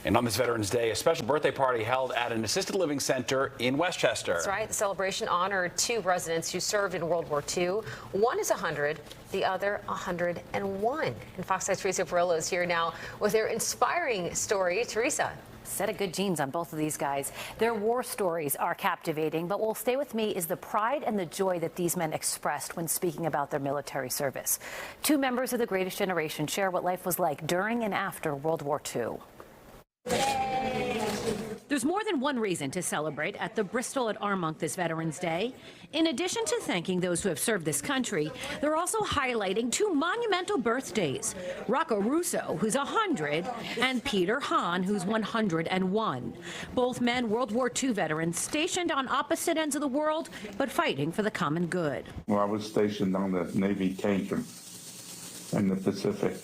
And on this Veterans Day, a special birthday party held at an assisted living center in Westchester. That's right. The celebration honored two residents who served in World War II. One is 100, the other 101. And Fox 9's Teresa Priolo is here now with their inspiring story. Teresa. Set of good genes on both of these guys. Their war stories are captivating, but what will stay with me is the pride and the joy that these men expressed when speaking about their military service. Two members of the greatest generation share what life was like during and after World War II. There's more than one reason to celebrate at the Bristol at Armonk this Veterans Day. In addition to thanking those who have served this country, they're also highlighting two monumental birthdays. Rocco Russo, who's 100, and Peter Hahn, who's 101. Both men World War II veterans stationed on opposite ends of the world, but fighting for the common good. Well, I was stationed on the Navy tanker in the Pacific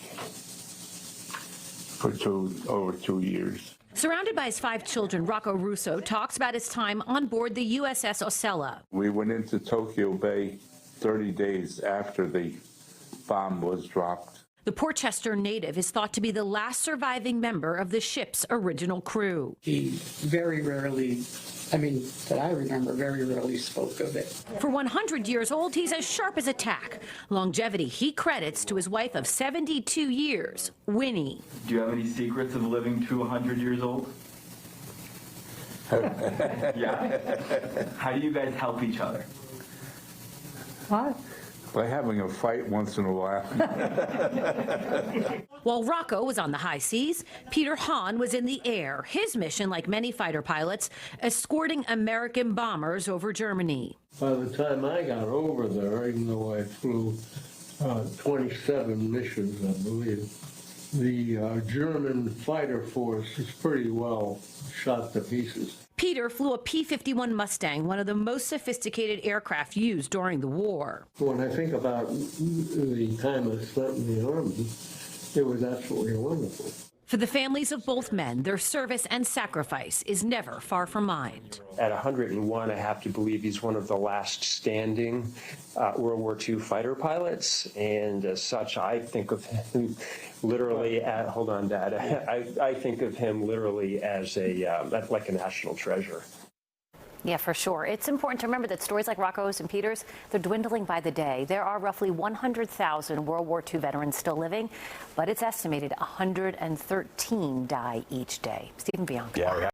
for over 2 years. Surrounded by his 5 children, Rocco Russo talks about his time on board the USS Osceola. We went into Tokyo Bay 30 days after the bomb was dropped. The Portchester native is thought to be the last surviving member of the ship's original crew. He very rarely, that I remember, very rarely spoke of it. For 100 years old, he's as sharp as a tack. Longevity he credits to his wife of 72 years, Winnie. Do you have any secrets of living to 100 years old? Yeah? How do you guys help each other? What? By having a fight once in a while. While Rocco was on the high seas, Peter Hahn was in the air. His mission, like many fighter pilots, escorting American bombers over Germany. By the time I got over there, even though I flew 27 missions, I believe, the German fighter force is pretty well shot to pieces. Peter flew a P-51 Mustang, one of the most sophisticated aircraft used during the war. When I think about the time I spent in the Army, it was absolutely wonderful. For the families of both men, their service and sacrifice is never far from mind. At 101, I have to believe he's one of the last standing World War II fighter pilots, and as such, I think of him literally at, hold on, Dad, I think of him literally as like a national treasure. Yeah, for sure. It's important to remember that stories like Rocco's and Peter's, they're dwindling by the day. There are roughly 100,000 World War II veterans still living, but it's estimated 113 die each day. Stephen Bianco. Yeah,